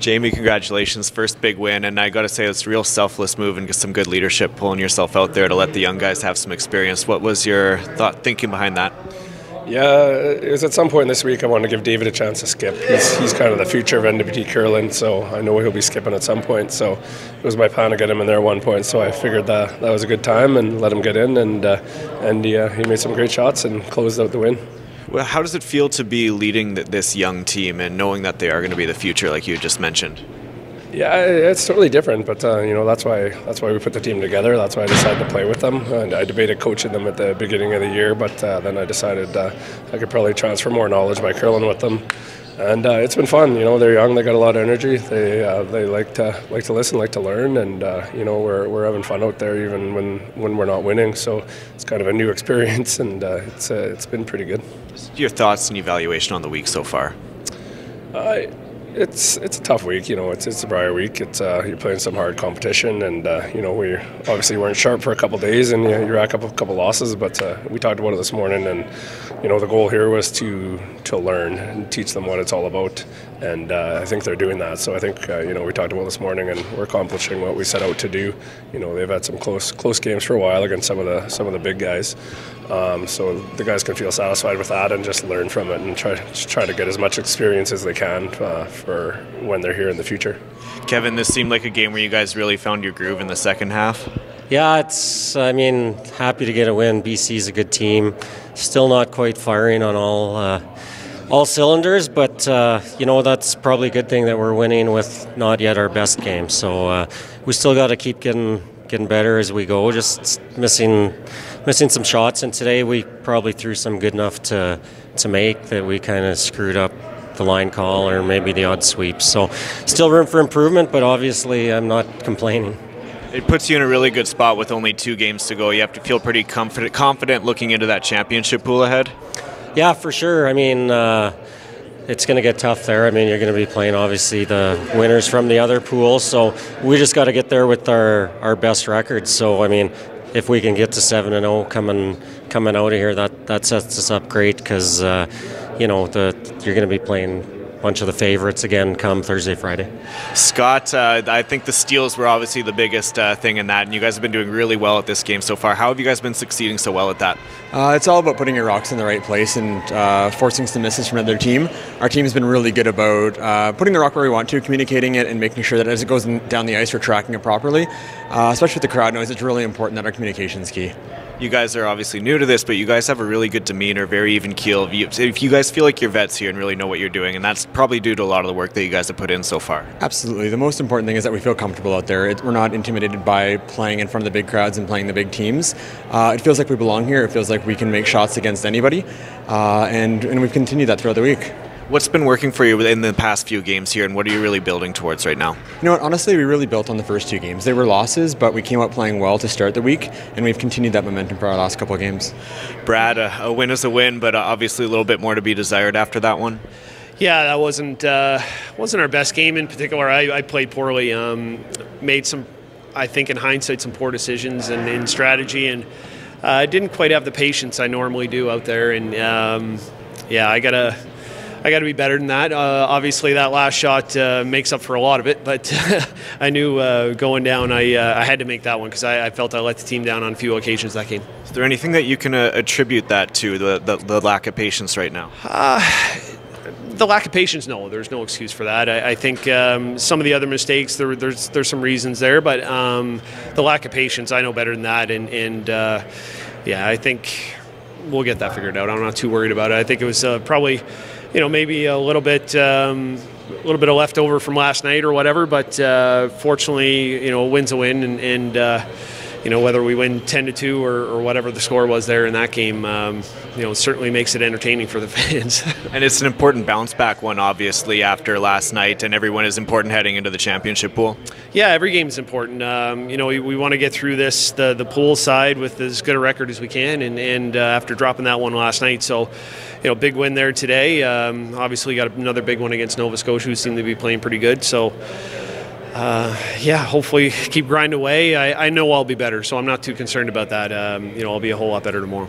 Jamie, congratulations. First big win, and I got to say it's a real selfless move and some good leadership pulling yourself out there to let the young guys have some experience. What was your thinking behind that? Yeah, it was at some point this week I wanted to give David a chance to skip. He's kind of the future of NWT curling, so I know he'll be skipping at some point. So it was my plan to get him in there at one point. So I figured that was a good time and let him get in, and he made some great shots and closed out the win. Well, how does it feel to be leading this young team and knowing that they are going to be the future, like you just mentioned? Yeah, it's totally different, but that's why we put the team together. That's why I decided to play with them. And I debated coaching them at the beginning of the year, but then I decided I could probably transfer more knowledge by curling with them. And it's been fun. They're young. They got a lot of energy. They like to listen, like to learn, and we're having fun out there even when we're not winning. So it's kind of a new experience, and it's been pretty good. Your thoughts and evaluation on the week so far? It's a tough week, it's a Brier week. You're playing some hard competition, and we obviously weren't sharp for a couple of days, and you rack up a couple losses. But we talked about it this morning, and the goal here was to learn and teach them what it's all about, and I think they're doing that. So I think we talked about this morning, and we're accomplishing what we set out to do. They've had some close games for a while against some of the big guys. So the guys can feel satisfied with that and just learn from it and try to get as much experience as they can for when they're here in the future. Kevin, this seemed like a game where you guys really found your groove in the second half. Yeah, happy to get a win. BC's a good team. Still not quite firing on all cylinders, but that's probably a good thing that we're winning with not yet our best game. So we still got to keep getting better as we go. Just missing some shots, and today we probably threw some good enough to make that we kind of screwed up the line call or maybe the odd sweep. So still room for improvement, but obviously I'm not complaining. It puts you in a really good spot with only 2 games to go. You have to feel pretty confident looking into that championship pool ahead. Yeah, for sure. It's going to get tough there. You're going to be playing obviously the winners from the other pools, so we just got to get there with our best records. So if we can get to 7-0 coming out of here, that sets us up great, because you're going to be playing a bunch of the favorites again come Thursday, Friday. Scott, I think the steals were obviously the biggest thing in that, and you guys have been doing really well at this game so far. How have you guys been succeeding so well at that? It's all about putting your rocks in the right place and forcing some misses from another team. Our team has been really good about putting the rock where we want to, communicating it, and making sure that as it goes down the ice, we're tracking it properly. Especially with the crowd noise, it's really important that our communication is key. You guys are obviously new to this, but you guys have a really good demeanor, very even keel. If you guys feel like you're vets here and really know what you're doing, and that's probably due to a lot of the work that you guys have put in so far. Absolutely. The most important thing is that we feel comfortable out there. We're not intimidated by playing in front of the big crowds and playing the big teams. It feels like we belong here. It feels like we can make shots against anybody, and we've continued that throughout the week. What's been working for you in the past few games here, and what are you really building towards right now? Honestly, we really built on the first 2 games. They were losses, but we came out playing well to start the week, and we've continued that momentum for our last couple of games. Brad, a win is a win, but obviously a little bit more to be desired after that one. Yeah, that wasn't our best game in particular. I played poorly, made some, I think in hindsight, some poor decisions in strategy, and I didn't quite have the patience I normally do out there, and I got to be better than that. Obviously, that last shot makes up for a lot of it, but I knew going down I had to make that one, because I felt I let the team down on a few occasions that game. Is there anything that you can attribute that to, the lack of patience right now? The lack of patience, no. There's no excuse for that. I think some of the other mistakes, there's some reasons there, but the lack of patience, I know better than that, and I think we'll get that figured out. I'm not too worried about it. I think it was probably maybe a little bit of leftover from last night or whatever, but fortunately, a win's a win, and whether we win 10-2 or whatever the score was there in that game, certainly makes it entertaining for the fans. And it's an important bounce back one, obviously, after last night, and everyone is important heading into the championship pool. Yeah, every game is important. We want to get through this, the pool side, with as good a record as we can, and after dropping that one last night, so big win there today. Obviously got another big one against Nova Scotia, who seem to be playing pretty good, so hopefully keep grinding away. I know I'll be better, so I'm not too concerned about that. I'll be a whole lot better tomorrow.